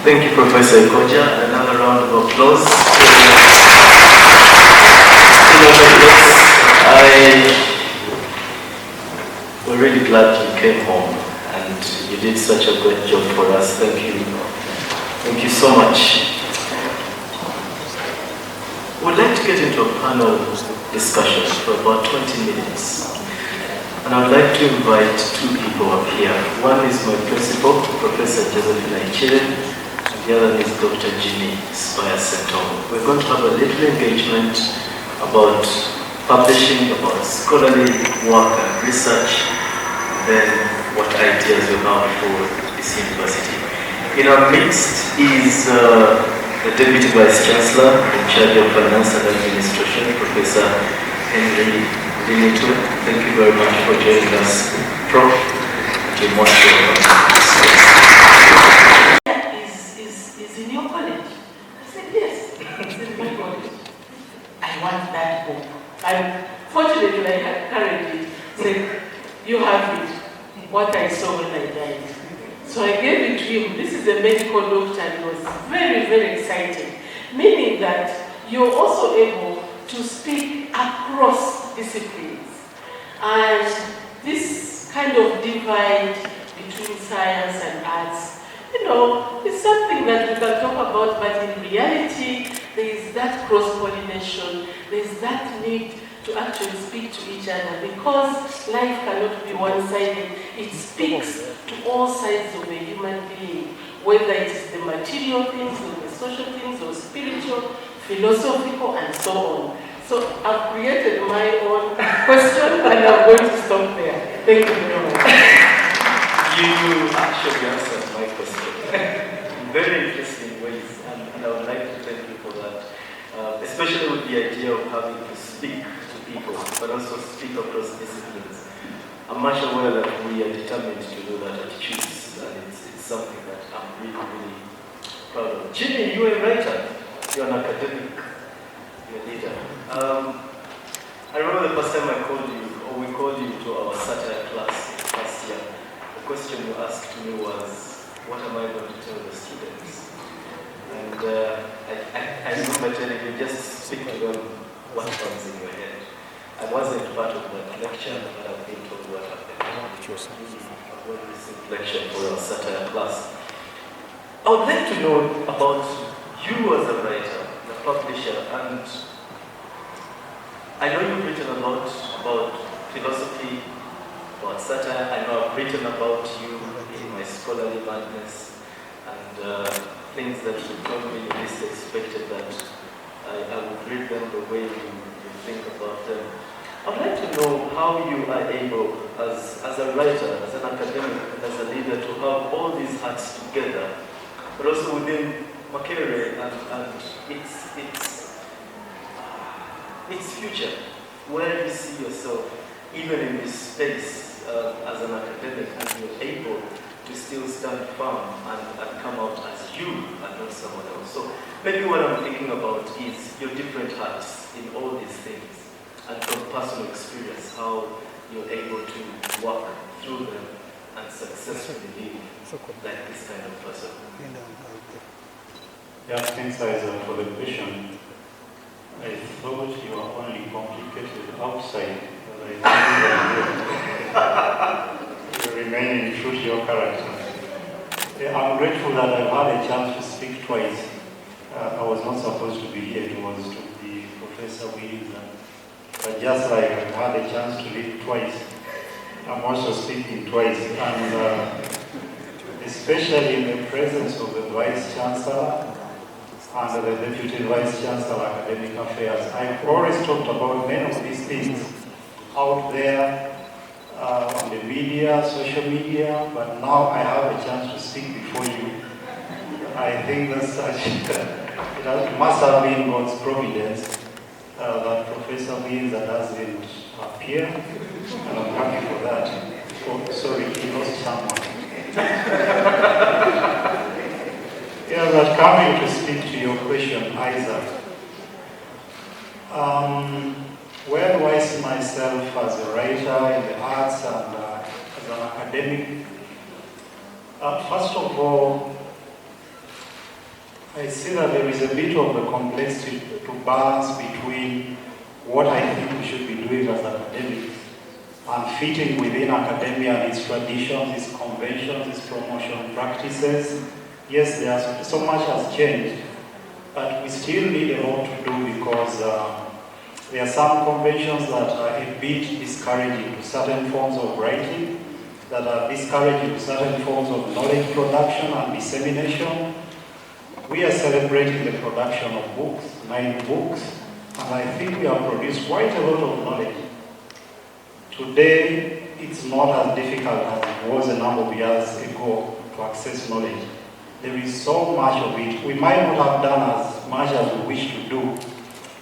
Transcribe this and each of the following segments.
Thank you, Professor Ikoja. Another round of applause. We're really glad you came home and you did such a great job for us. Thank you. Thank you so much. We'd like to get into a panel discussion for about 20 minutes. And I would like to invite two people up here. One is my principal, Professor Josephine Ahikire, and the other is Dr. Jimmy Spire Ssentongo. We're going to have a little engagement about publishing, about scholarly work and research, and then what ideas we have for this university. In our midst is the Deputy Vice Chancellor in charge of Finance and Administration, Professor Henry Lule. Thank you very much for joining us, Prof. You're most welcome. Is in your college? I said, yes, it's in my college. I want that book. And fortunately, I had carried it. Said, you have it. What I saw when I died. So I gave it to him. This is a medical doctor, and it was very, very exciting. Meaning that you're also able to speak across disciplines. And this kind of divide between science and arts, you know, it's something that we can talk about, but in reality, there is that cross-pollination, there is that need to actually speak to each other, because life cannot be one-sided. It speaks to all sides of a human being, whether it is the material things, or the social things, or spiritual, philosophical, and so on. So I've created my own question, and I'm going to stop there. Thank you very much. You actually answered my question in very interesting ways, and I would like to thank you for that, especially with the idea of having to speak to people, but also speak across disciplines. I'm much aware that we are determined to do that at CHUSS, and it's something that I'm really, really proud of. Jimmy, you're a writer, you're an academic, you're a leader. I remember the first time I called you, or we called you to our satire class last year. The question you asked me was, what am I going to tell the students? And I remember telling you, just speak to them what comes in your head. I wasn't part of that lecture, but I've been told what happened. A well-received lecture for our satire class. I would like to know about you as a writer, a publisher, and I know you've written a lot about philosophy, about satire. I know I've written about you in my scholarly madness, and things that you told me you least expected that I would read them the way you think about them. I'd like to know how you are able, as a writer, as an academic, and as a leader, to have all these hats together, but also within Makerere and its future. Where you see yourself, even in this space as an academic, and you're able to still stand firm and come out as you and not someone else. So maybe what I'm thinking about is your different hats in all these things, and from personal experience, how you're able to walk through them and successfully live like this kind of person. Yeah, thanks, Isaac, for the question. I thought you were only complicated outside, but I think you remain true to your character. Yeah, I'm grateful that I've had a chance to speak twice. I was not supposed to be here, it was to be Professor Williams. But just like I've had a chance to read twice, I'm also speaking twice. And especially in the presence of the Vice Chancellor and the Deputy Vice Chancellor Academic Affairs. I've always talked about many of these things out there on the media, social media, but now I have a chance to speak before you. I think that's such, it must have been God's providence that Professor Beans doesn't appear, and I'm happy for that. Oh, sorry, he lost someone. Yeah, but coming to speak to your question, Isaac, where do I see myself as a writer in the arts and as an academic? First of all, I see that there is a bit of a complexity to balance between what I think we should be doing as academics and fitting within academia and its traditions, its conventions, its promotion practices. Yes, there's so much has changed, but we still need a lot to do because there are some conventions that are a bit discouraging to certain forms of writing, that are discouraging to certain forms of knowledge production and dissemination. We are celebrating the production of books, 9 books, and I think we have produced quite a lot of knowledge. Today, it's not as difficult as it was a number of years ago to access knowledge. There is so much of it. We might not have done as much as we wish to do,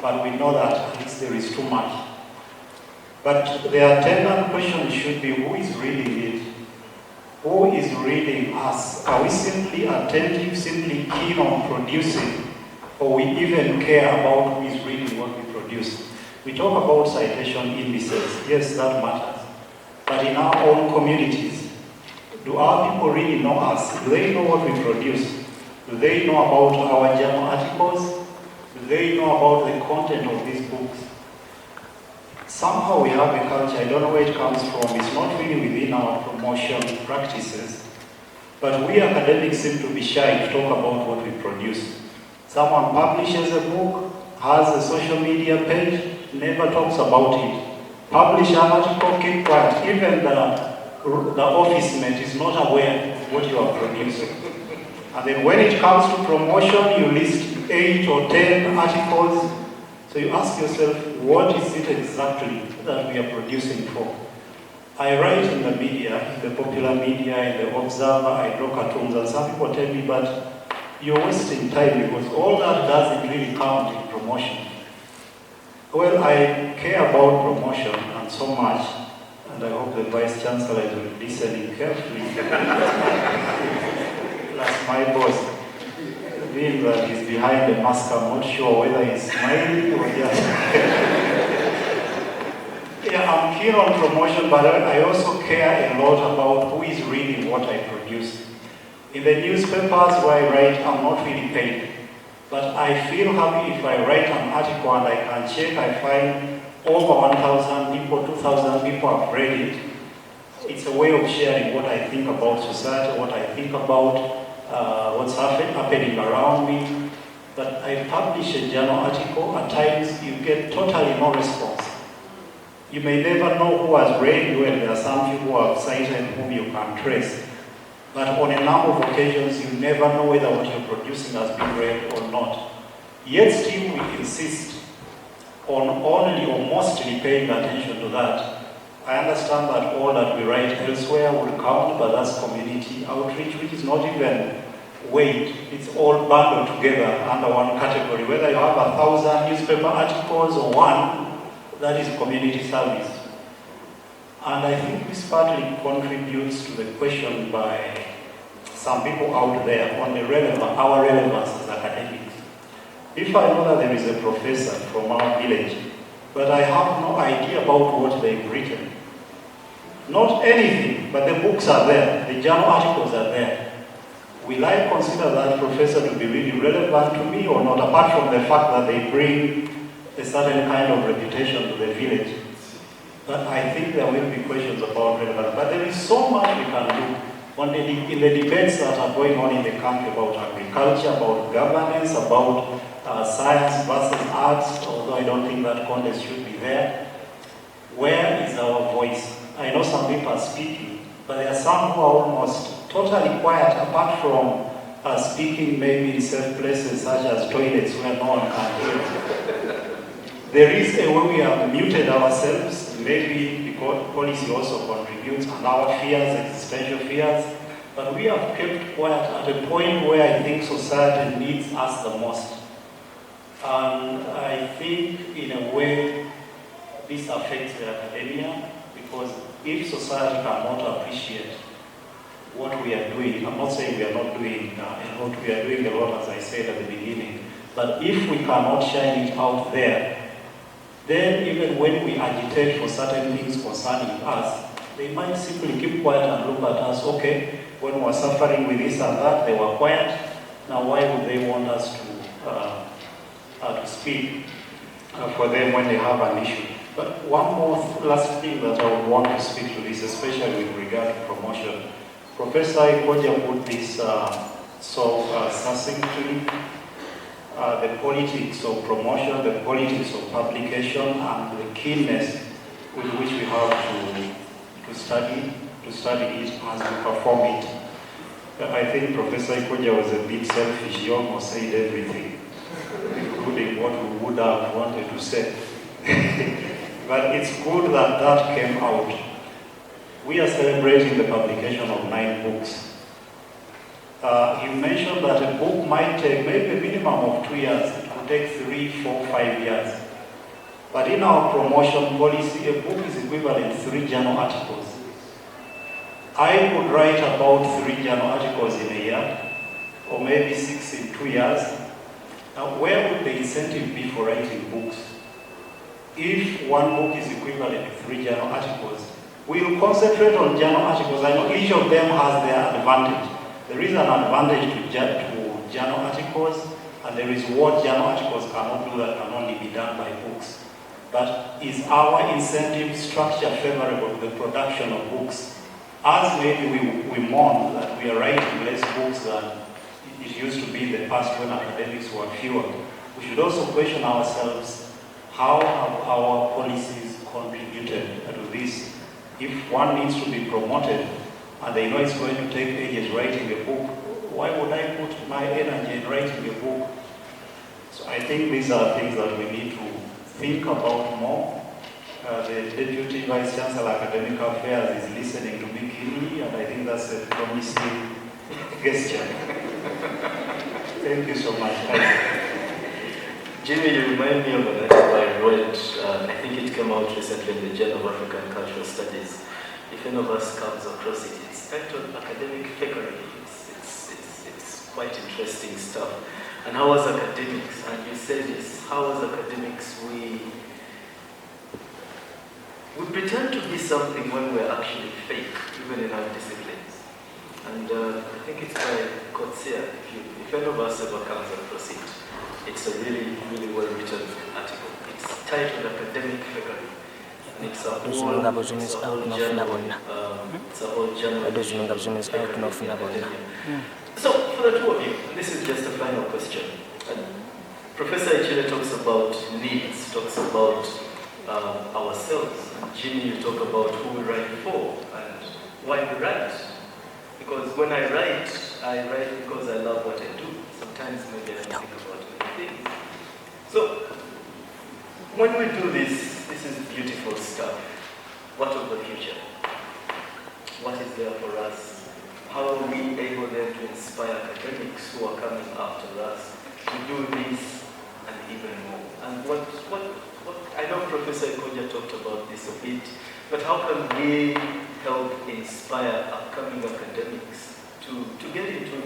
but we know that at least there is too much. But the attendant question should be, who is reading it? Who is reading us? Are we simply attentive, simply keen on producing, or we even care about who is reading what we produce? We talk about citation indices. Yes, that matters. But in our own communities, do our people really know us? Do they know what we produce? Do they know about our journal articles? Do they know about the content of these books? Somehow we have a culture, I don't know where it comes from, it's not really within our promotion practices, but we academics seem to be shy to talk about what we produce. Someone publishes a book, has a social media page, never talks about it. Publish an article, keep quiet. Even the office mate is not aware of what you are producing. And then when it comes to promotion, you list 8 or 10 articles. So you ask yourself, what is it exactly that we are producing for? I write in the media, in the popular media, in the Observer, I draw cartoons, and some people tell me, but you're wasting time because all that doesn't really count in promotion. Well, I care about promotion and so much, and I hope the Vice Chancellor is listening carefully. That's my boss. Being that he's behind the mask, I'm not sure whether he's smiling or just... Yeah, I'm keen on promotion, but I also care a lot about who is reading what I produce. In the newspapers where I write, I'm not really paid. But I feel happy if I write an article and I can check, I find over 1,000 people, 2,000 people have read it. It's a way of sharing what I think about society, what I think about what's happening around me. But I publish a journal article, at times you get totally no response. You may never know who has read you, and there are some people who have cited whom you can trace. But on a number of occasions, you never know whether what you're producing has been read or not. Yet still we insist on only or mostly paying attention to that. I understand that all that we write elsewhere will count, but that's community outreach, which is not even weight. It's all bundled together under one category. Whether you have 1,000 newspaper articles or one, that is community service. And I think this partly contributes to the question by some people out there on our relevance as academics. If I know that there is a professor from our village, but I have no idea about what they've written, not anything, but the books are there, the journal articles are there, will I consider that professor to be really relevant to me or not, apart from the fact that they bring a certain kind of reputation to the village? But I think there will be questions about relevance. But there is so much we can do in the debates that are going on in the country about agriculture, about governance, about science versus arts, although I don't think that contest should be there. Where is our voice? I know some people are speaking, but there are some who are almost totally quiet, apart from speaking maybe in safe places such as toilets where no one can hear. There is a way we have muted ourselves, maybe because policy also contributes, and our fears, existential fears, but we have kept quiet at a point where I think society needs us the most. And I think in a way this affects the academia, because if society cannot appreciate what we are doing, I'm not saying we are not doing a lot, we are doing a lot as I said at the beginning, but if we cannot shine it out there, then even when we agitate for certain things concerning us, they might simply keep quiet and look at us, okay, when we're suffering with this and that, they were quiet, Now, why would they want us to speak for them when they have an issue? But one more last thing that I would want to speak to this, especially with regard to promotion. Professor Ahikire put this so succinctly, the politics of promotion, the politics of publication, and the keenness with which we have to study it as we perform it. I think Professor Ahikire was a bit selfish. He almost said everything, including what we would have wanted to say. But it's good that that came out. We are celebrating the publication of 9 books. You mentioned that a book might take maybe a minimum of 2 years. It could take 3, 4, 5 years. But in our promotion policy, a book is equivalent to 3 journal articles. I could write about 3 journal articles in a year, or maybe 6 in 2 years. Now, where would the incentive be for writing books? If one book is equivalent to 3 journal articles, we will concentrate on journal articles. I know each of them has their advantage. There is an advantage to journal articles, and there is what journal articles cannot do that can only be done by books. But is our incentive structure favorable to the production of books? As maybe we mourn that we are writing less books than it used to be in the past when academics were fewer, we should also question ourselves, how have our policies contributed to this? If one needs to be promoted and they know it's going to take ages writing a book, why would I put my energy in writing a book? So I think these are things that we need to think about more. The Deputy Vice Chancellor Academic Affairs is listening to me keenly, and I think that's a promising gesture. Thank you so much. Jimmy, you remind me of an article I read, I think it came out recently in the Journal of African Cultural Studies. If any of us comes across it, it's titled Academic Fakery. It's quite interesting stuff. And how as academics, and you said this, how as academics we pretend to be something when we're actually fake, even in our disciplines. And I think it's by Kotsia, if any of us ever comes across it, it's a really, really well-written article. It's titled Academic Fakery. And it's a whole journal. So, for the two of you, this is just a final question. Professor Ahikire talks about needs, talks about ourselves. Jimmy, you talk about who we write for and why we write. Because when I write because I love what I do. Sometimes maybe I don't think about many things. So, when we do this is beautiful stuff. What of the future? What is there for us? How are we able then to inspire academics who are coming after us to do this and even more? And what I know Professor Ahikire talked about this a bit, but how can we help inspire upcoming academics to get into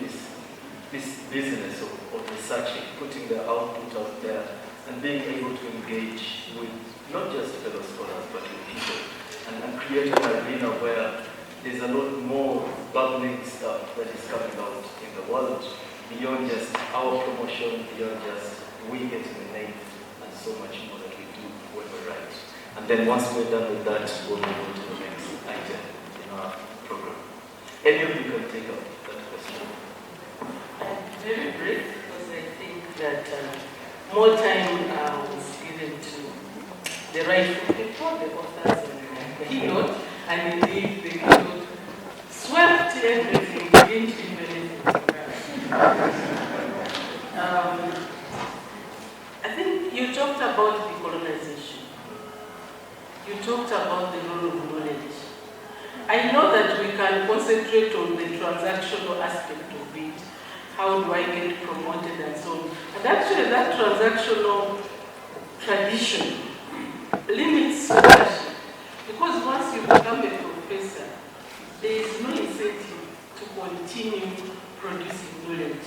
this business of researching, putting their output out there, and being able to engage with not just fellow scholars, but with people, and create an arena where there's a lot more bubbling stuff that is coming out in the world, beyond just our promotion, beyond just we getting the name, and so much more that we do when we write. And then once we're done with that, we'll move on to the next item in our program. Any of you can take up that question. Very brief, because I think that more time was given to the rightful people, the authors, and the keynote, and indeed the keynote swept everything, didn't leave anything. I think you talked about decolonization. You talked about the role of knowledge. I know that we can concentrate on the transactional aspect of it. How do I get promoted and so on. And actually that transactional tradition limits scholarship. Because once you become a professor, there is no incentive to continue producing knowledge.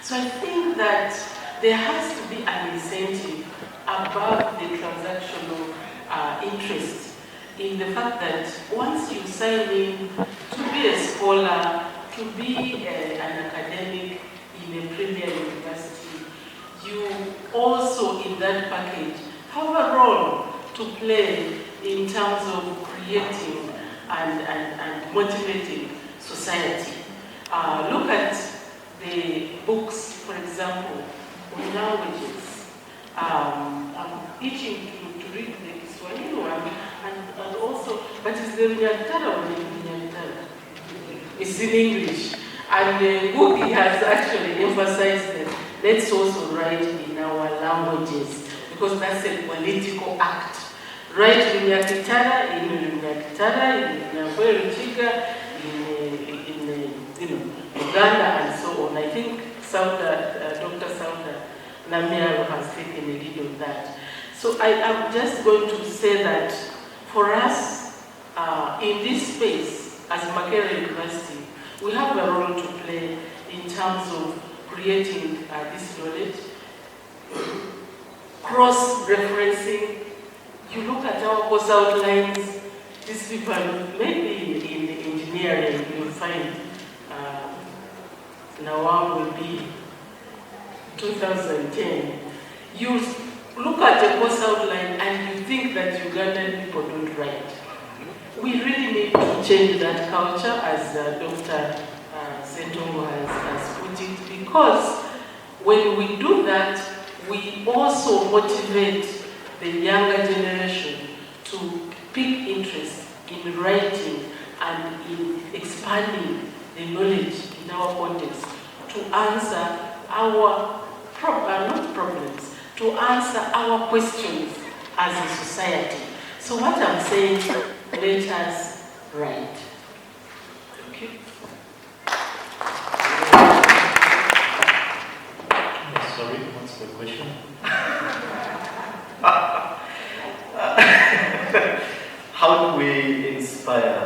So I think that there has to be an incentive above the transactional interest in the fact that once you sign in to be a scholar, to be an academic, in a premier university, you also in that package have a role to play in terms of creating and motivating society. Look at the books, for example, on languages. I'm itching to read the Swahili one, and also, but it's the Nyantara or the Nyantara? It's in English. And Gugi has actually emphasized that let's also write in our languages, because that's a political act. Write in Nyakitara, in Nyakweruchiga, in Uganda, and so on. I think Dr. Sauda Namiaro has taken a lead on that. So I am just going to say that for us, in this space, as Makerere University, we have a role to play in terms of creating this knowledge, cross-referencing. You look at our course outlines, these people, maybe in engineering, you'll find Nawam will be 2010. You look at the course outline and you think that Ugandan people don't write. We really need to change that culture, as Dr. Ssentongo has put it, because when we do that, we also motivate the younger generation to pick interest in writing and in expanding the knowledge in our context to answer our not problems, to answer our questions as a society. So what I'm saying, let us write. Thank you. Sorry, what's the question? How do we inspire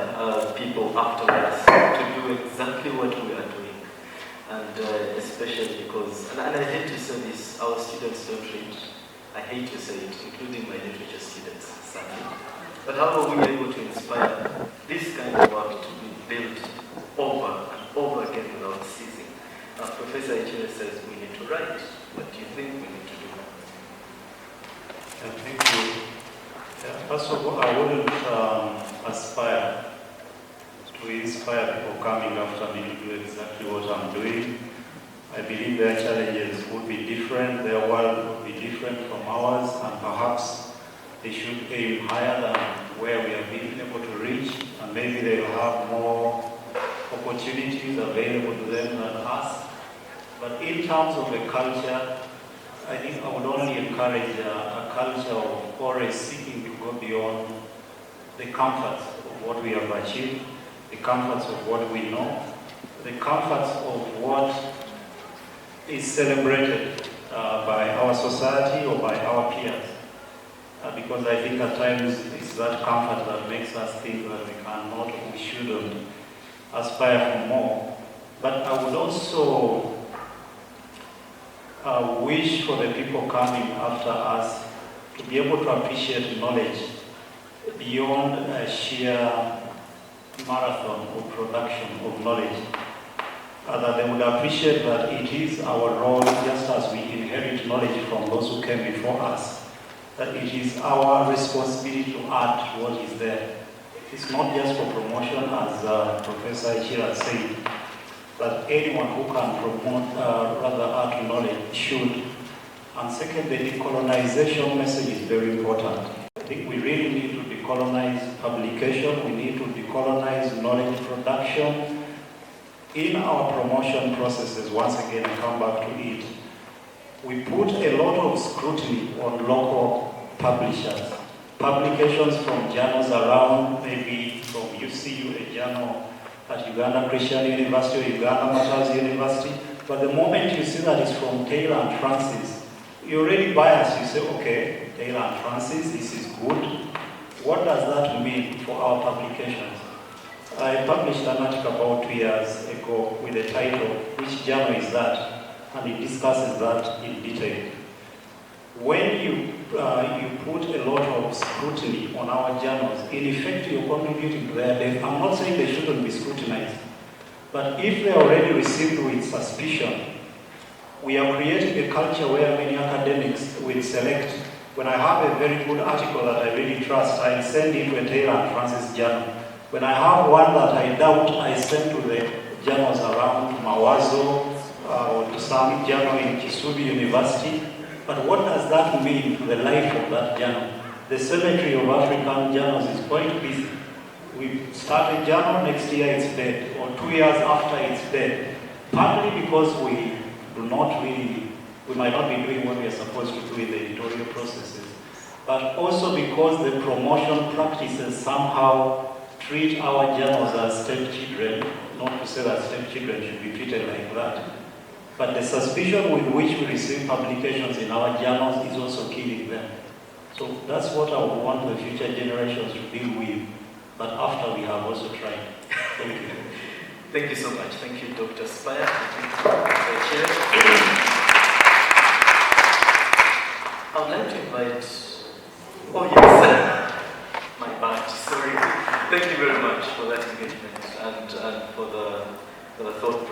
people afterwards to do exactly what we are doing? And especially because, and I hate to say this, our students don't read. I hate to say it, including my literature students, sadly. But how are we able to inspire this kind of work to be built over and over again without ceasing? Professor Ahikire says we need to write. What do you think we need to do? Thank you. First of all, I wouldn't aspire to inspire people coming after me to do exactly what I'm doing. I believe their challenges would be different, their world would be different from ours, and perhaps they should aim higher than where we have been able to reach, and maybe they will have more opportunities available to them than us. But in terms of the culture, I think I would only encourage a culture of always seeking to go beyond the comforts of what we have achieved, the comforts of what we know, the comforts of what is celebrated by our society or by our peers. Because I think at times it's that comfort that makes us think that we cannot or we shouldn't aspire for more. But I would also wish for the people coming after us to be able to appreciate knowledge beyond a sheer marathon or production of knowledge. That they would appreciate that it is our role, just as we inherit knowledge from those who came before us, that it is our responsibility to add to what is there. It's not just for promotion, as Professor Ahikire said, but anyone who can promote, add to knowledge should. And second, the decolonization message is very important. I think we really need to decolonize publication, we need to decolonize knowledge production. In our promotion processes, once again I come back to it, we put a lot of scrutiny on local publishers. Publications from journals around, maybe from UCU, a journal at Uganda Christian University or Uganda Matters University. But the moment you see that it's from Taylor and Francis, you're already biased. You say, okay, Taylor and Francis, this is good. What does that mean for our publications? I published an article about 2 years ago with the title, "Which Journal is That?" And it discusses that in detail. When you put a lot of scrutiny on our journals, in effect you're contributing to their death. I'm not saying they shouldn't be scrutinized, but if they're already received with suspicion, we are creating a culture where many academics will select. When I have a very good article that I really trust, I send it to a Taylor and Francis journal. When I have one that I doubt, I send to the journals around Mawazo or to some journal in Kisubi University. But what does that mean to the life of that journal? The cemetery of African journals is quite busy. We start a journal, next year it's dead, or 2 years after it's dead. Partly because we might not be doing what we are supposed to do in the editorial processes, but also because the promotion practices somehow treat our journals as stepchildren, not to say that stepchildren should be treated like that. But the suspicion with which we receive publications in our journals is also killing them. So that's what I would want the future generations to deal with, but after we have also tried. Thank you. Thank you so much. Thank you, Dr. Spire. Thank you, the chair. I would like to invite, oh yes, my badge, sorry. Thank you very much for that engagement and for the thought